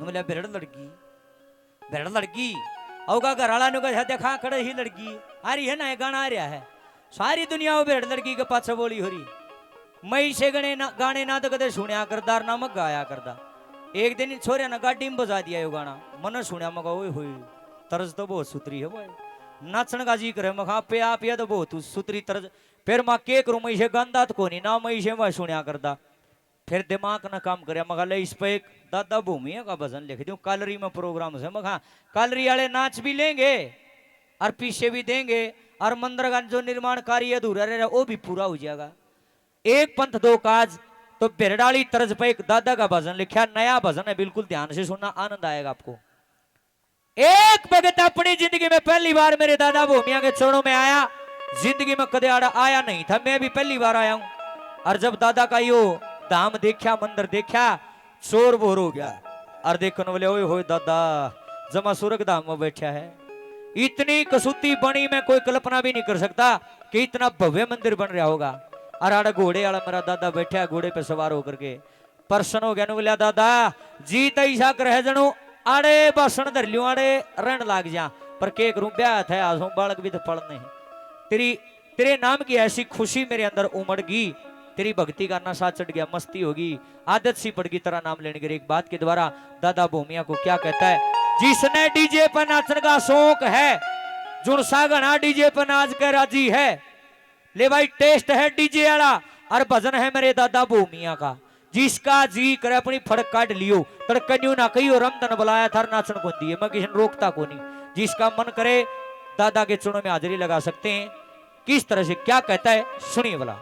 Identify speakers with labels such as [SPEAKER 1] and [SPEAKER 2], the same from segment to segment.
[SPEAKER 1] बोले भेड़ लड़की औगा घर वाला ने कहा देखा खड़े ही लड़की आ रही है ना, ये गाना आ रहा है सारी दुनिया वो भेड़ लड़की के पाछे बोली हो रही। मई से गाने ना तो कदे सुनिया करदार ना मग गाया करदा। एक दिन छोरे ना गाड़ी में बजा दिया ये गाना, मन सुनिया मगा ओए होए तर्ज तो बहुत सुतरी है भाई, नाचन का जी करे मखा पे आप ये तो बहुत सुतरी तर्ज। फिर माँ के करूँ मई से गंदा तो कोनी ना मई से मैं सुनिया करदा। फिर दिमाग ना काम करे मगा ले इस पे एक दादा भूमि का भजन लिख दूं कालरी में प्रोग्राम से मगा कालरी वाले नाच भी लेंगे और पीछे भी देंगे और मंदिर का जो निर्माण कार्य अधूरा रह वो भी पूरा हो जाएगा। एक पंथ दो काज, तो बिरडाली तर्ज पे एक दादा का भजन लिखा, नया भजन है, बिल्कुल ध्यान से सुनना, आनंद आएगा आपको। एक भगत अपनी जिंदगी में पहली बार मेरे दादा भूमिया के चरणों में आया, जिंदगी में कदे आया नहीं था, मैं भी पहली बार आया हूं। और जब दादा का यो धाम देखा, मंदिर देखा, चोर बोर हो गया। और देखने वाले ओए होए दादा जमा स्वर्ग धाम में बैठा है। इतनी कसूती बनी में कोई कल्पना भी नहीं कर सकता कि इतना भव्य मंदिर बन रहा होगा। और आड़ा घोड़े वाला मेरा दादा बैठा है, घोड़े पे सवार होकर के प्रसन्न हो गया। बोलिया दादा जीत ऐसा कर जनू आड़े बासन धर लियो, आड़े रण लाग जा, पर के करूं ब्याह थे आज बालक भी तो पढ़ नहीं। तेरे नाम की ऐसी खुशी मेरे अंदर उमड़ गई, तेरी भक्ति का नशा चढ़ गया, मस्ती होगी, आदत सी पड़ गई तेरा नाम लेने की। एक बात के द्वारा दादा भूमिया को क्या कहता है, जिसने डीजे पर नाचने का शौक है, जुड़ सागना डीजे पर नाच कर राजी है, ले भाई टेस्ट है डीजे वाला और भजन है मेरे दादा भूमिया का। जिसका जी करे अपनी फड़क काट लियो, तड़कन्यू ना कही और रमदन बुलाया था नाचन को दिए, मैं किसी रोकता को नहीं। जिसका मन करे दादा के चरणों में हाजिरी लगा सकते हैं। किस तरह से क्या कहता है सुनिए भला।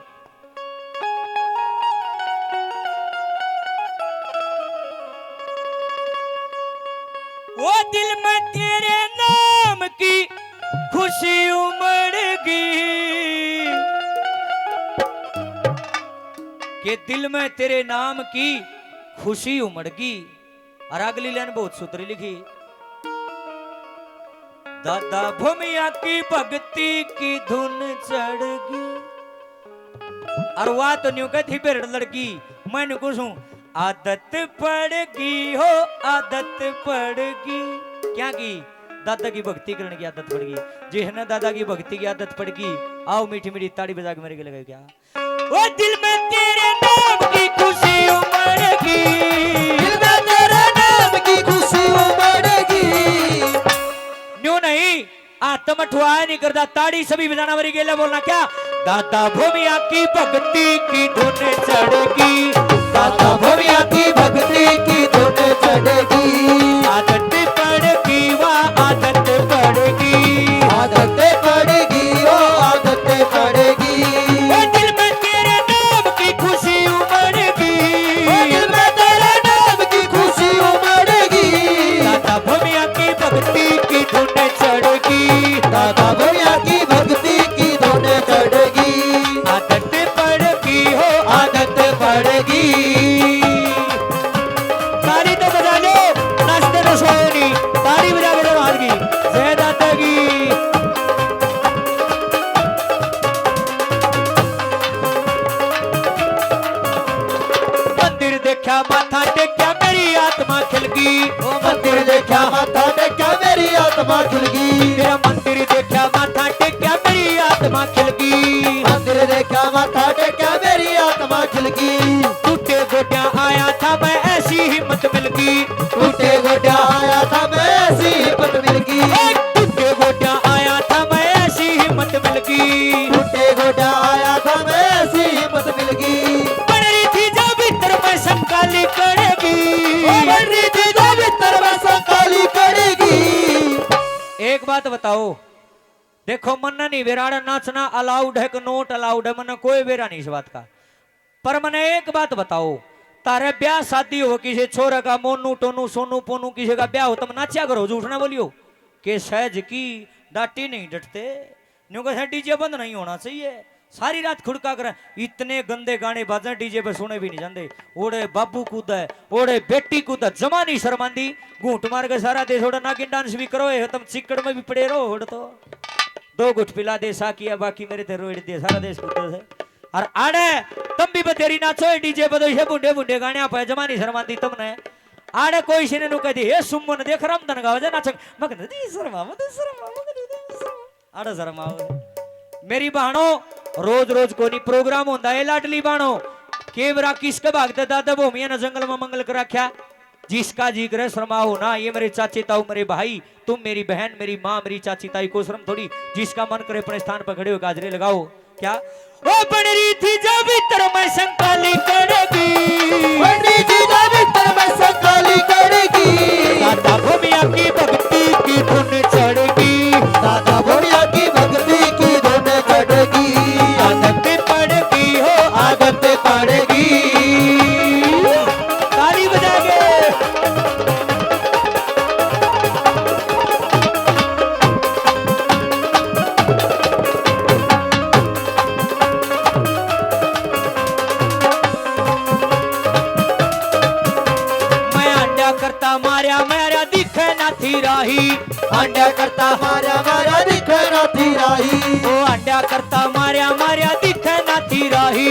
[SPEAKER 1] वो दिल में तेरे नाम की खुशी उमड़गी, कि दिल में तेरे नाम की खुशी उमड़गी। और अगली लाइन बहुत सुथरी लिखी, दादा भूमिया की भक्ति की धुन चढ़गी। और वह तो न्यू कहती भेड़ लड़की, मैं कुछ हूं आदत पड़गी हो, आदत पड़गी। क्या की दादा की भक्ति करने की आदत पड़गी। जिसने दादा की भक्ति की आदत पड़गी, आओ मीठी मीठी ताड़ी बजा के मेरे के लगे क्या। वो दिल में तेरे नाम की खुशी उमड़गी,
[SPEAKER 2] दिल में तेरे नाम की खुशी उमड़गी।
[SPEAKER 1] न्यू नहीं आत्म ठुआया नहीं करता, ताड़ी सभी बजाना मेरी गेला बोलना क्या। दादा भूमिया की भक्ति की धुन चढ़गी,
[SPEAKER 2] दादा भूमिया की भक्ति की धुन चढ़ेगी।
[SPEAKER 1] आदत पड़गी वाह आदत पड़गी,
[SPEAKER 2] आदत पड़ेगी ओ आदत पड़ेगी।
[SPEAKER 1] वो दिल में तेरे नाम की खुशी उमड़गी,
[SPEAKER 2] ओ दिल में तेरे नाम की खुशी उमड़गी।
[SPEAKER 1] दादा भूमिया की भक्ति की धुन चढ़गी,
[SPEAKER 2] दादा भूमिया की भक्ति की धुन चढ़ेगी।
[SPEAKER 1] आदत पड़गी हो
[SPEAKER 2] आदत पड़ेगी।
[SPEAKER 1] ताली तो बजा लो, नाचते तो सोए नहीं, ताली बजा के तो हार गई। जय दादा की। मंदिर देखा माथा टेक्या मेरी आत्मा खिल गई,
[SPEAKER 2] ओ मंदिर देखा माथा टेक्या मेरी आत्मा खिल गई।
[SPEAKER 1] तेरा मंदिर देखा माथा टेक्या मेरी आत्मा खिल गई।
[SPEAKER 2] मंदिर देखा माथा टेक्या मेरी आत्मा खिल गई।
[SPEAKER 1] टूटे गोटियां आया था मैं ऐसी हिम्मत मिल गई,
[SPEAKER 2] टूटे गोटिया आया था मैं ऐसी हिम्मत मिल गई।
[SPEAKER 1] टूटे गोटियां आया था मैं ऐसी हिम्मत मिल गई।
[SPEAKER 2] टूटे गोटिया आया था मैं ऐसी हिम्मत मिल गई।
[SPEAKER 1] बन रही थी जो भीतर में संकाली करेगी,
[SPEAKER 2] ओ बन रही थी जो भीतर में संकाली करेगी।
[SPEAKER 1] एक बात बताओ, देखो मन नहीं बेराड़ा नाचना अलाउड है कि नोट अलाउड है, मन कोई बेरा नहीं इस बात का। पर मैंने एक बात बताओ, तारे ब्याह शादी हो किसी छोरा का, मोनू टोनू सोनू पोनू किसी का ब्याह हो, तुम नाचा करो, झूठ ना बोलियो कि सहज की डाटी नहीं डटते। न्यू का डीजे बंद नहीं होना चाहिए, सारी रात खुड़का कर। इतने गंदे गाने बाजे डीजे पे सुने भी नहीं जाते। ओड़े बाबू कूद है, ओड़े बेटी कूद है, जमा नहीं शर्मांदी, घूट मार के सारा देश ओड़ा नागिन डांस भी करो, तुम चिकड़ में भी पड़े रहो। ओड़ तो दो गुट पिला दे साकिया, बाकी मेरे थे रोड दे, सारा देश कूद है। और आड़े तुम भी बतेरी नाचो डीजे पे, तो ये बुंडे बुंडे गाने आप जमा नहीं शर्मांदी तुमने। आड़े कोई सिने नु कदी हे सुमन देख रमदन गावे जे नाचक मगन दी शर्मा आड़े शर्मा मेरी बहनो रोज रोज कोनी प्रोग्राम होंदा है लाडली बहनो केवरा किसके भागते दादा भूमिया ने जंगल में मंगल कर रखा जिसका जी करे शर्मा हो ना ये मेरे चाची ताऊ मेरे भाई तुम मेरी बहन मेरी माँ मेरी चाची ताई को शर्म थोड़ी जिसका मन करे अपने स्थान पर खड़े हो गाजरे लगाओ क्या ओ बन रही थी जब भीतर मैं संकाली करेगी
[SPEAKER 2] पंडित जी जब भीतर में संकाली करेगी
[SPEAKER 1] दादा भूमिया की भक्ति की धुन चढ़ेगी
[SPEAKER 2] दादा भोलिया की भक्ति की धुन चढ़ेगी
[SPEAKER 1] आदत पड़ेगी हो
[SPEAKER 2] आदत पड़ेगी
[SPEAKER 1] ताली बजा के मैं अंडा करता मारा मेरा दिखे ना थी राही
[SPEAKER 2] अंडा करता मारा मारा दिखे ना थी राही
[SPEAKER 1] ओ अंडा करता मारा मारा दिखे ना थी राही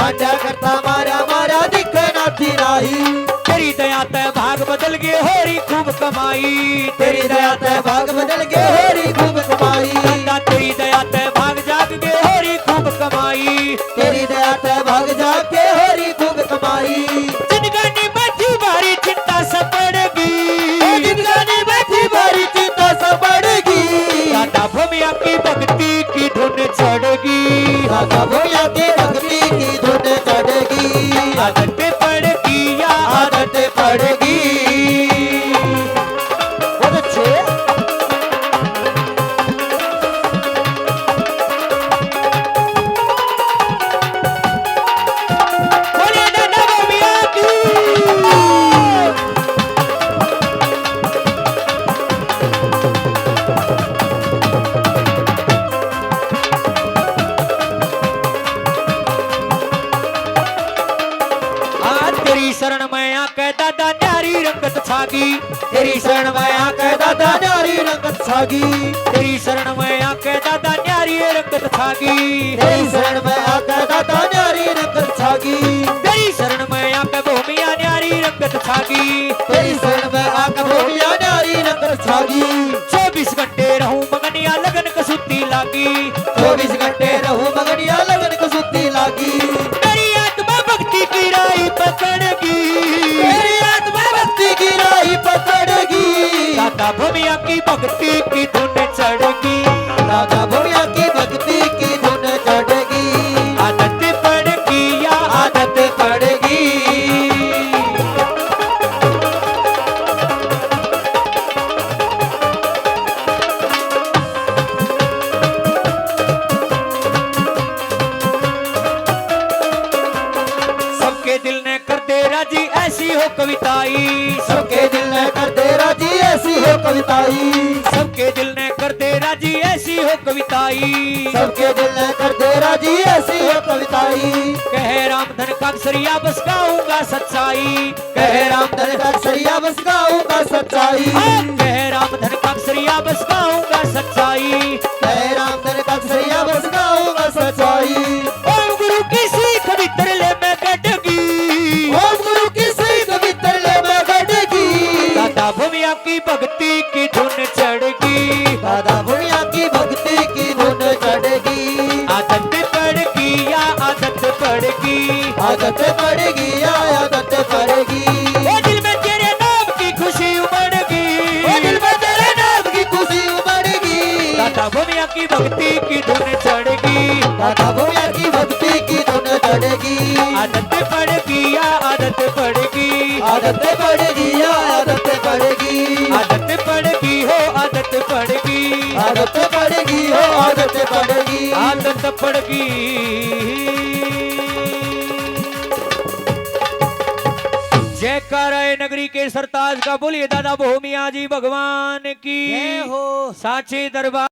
[SPEAKER 2] अंडा करता मारा मारा दिखे ना थी राही
[SPEAKER 1] तेरी दया ते भाग बदल गए होरी खूब कमाई
[SPEAKER 2] तेरी दया ते भाग बदल के होरी खूब कमाई
[SPEAKER 1] दादा तेरी दया ते भाग जाग गए होरी खूब कमाई
[SPEAKER 2] तेरी दया ते भाग जाके होरी खूब कमाई
[SPEAKER 1] जिंदगानी बैठी भारी चिंता सब पड़ेगी
[SPEAKER 2] जिंदगानी बैठी भारी चिंता सब बढ़ेगी
[SPEAKER 1] दादा भूमिया की भक्ति की धुन चढ़ेगी
[SPEAKER 2] दादा भोलिया की भक्ति की धुन चढ़ेगी
[SPEAKER 1] आदत पड़ेगी या
[SPEAKER 2] आदत पड़ेगी बहुत अच्छे
[SPEAKER 1] बोलिए दादा भूमिया की तेरी शरण में आके दादा न्यारी रंगत छागी
[SPEAKER 2] तेरी शरण में आके दादा न्यारी रंगत छागी
[SPEAKER 1] तेरी शरण में आके दादा न्यारी रंगत छागी
[SPEAKER 2] तेरी शरण में आके दादा न्यारी रंगत छागी
[SPEAKER 1] तेरी शरण में आके भूमिया न्यारी रंगत छागी
[SPEAKER 2] तेरी शरण में आके भोलिया न्यारी रंगत छागी
[SPEAKER 1] 24 घंटे रहूं मगनिया लगन कसुती लागी
[SPEAKER 2] 24 घंटे रहूं मगनिया लगन को सुती लागी
[SPEAKER 1] मेरी आत्मा भक्ति की राही पकड़ेगी
[SPEAKER 2] मेरी आत्मा भक्ति की राही पकड़ेगी
[SPEAKER 1] दादा भूमिया की भक्ति की धुन चढ़ेगी
[SPEAKER 2] दादा भोलिया की भक्ति की धुन चढ़ेगी
[SPEAKER 1] आदत पड़ेगी या
[SPEAKER 2] आदत पड़ेगी
[SPEAKER 1] सबके दिल ने कर दे राजी ऐसी हो कविताई
[SPEAKER 2] सबके दिल ने कर दे राजी ऐसी हो कविताई
[SPEAKER 1] सबके दिल ने कर दे राजी ऐसी हो कविताई
[SPEAKER 2] सबके दिल ने कर दे राजी ऐसी हो कविताई
[SPEAKER 1] कह रामधन का अक्षरिया बस गाऊंगा सच्चाई
[SPEAKER 2] कहे रामधन का सरिया बस गाऊंगा सच्चाई
[SPEAKER 1] हाँ, कह रामधन का अक्षरिया बस गाऊंगा सच्चाई
[SPEAKER 2] कहे रामधन का सरिया बस गाऊंगा सच्चाई
[SPEAKER 1] ओम गुरु की सीख भीतर ले मैं कटगी
[SPEAKER 2] ओम गुरु की सीख भीतर ले मैं गढ़ेगी
[SPEAKER 1] दादा भूमिया की भक्ति की धुन चढ़ेगी
[SPEAKER 2] दादा भुनिया की भक्ति की धुन चढ़ेगी
[SPEAKER 1] आदत पड़ेगी या आदत पड़ेगी
[SPEAKER 2] आदत पड़ेगी या आदत पड़ेगी
[SPEAKER 1] ओ दिल में तेरे नाम की खुशी उमड़ेगी
[SPEAKER 2] ओ दिल में तेरे नाम की खुशी उमड़ेगी
[SPEAKER 1] दादा भूमिया की भक्ति की धुन चढ़ेगी
[SPEAKER 2] दादा भुनिया की भक्ति की धुन चढ़ेगी
[SPEAKER 1] आदत पड़ेगी या आदत पड़ेगी
[SPEAKER 2] आदत पड़ेगी या आदत पड़ेगी
[SPEAKER 1] आदत पड़ेगी हो आदत पड़ेगी
[SPEAKER 2] आदत पड़ेगी हो आदत पड़ेगी
[SPEAKER 1] आदत पड़ेगी जयकार नगरी के सरताज का बोलिए दादा भूमिया जी भगवान की
[SPEAKER 2] जय हो।
[SPEAKER 1] साचे दरबार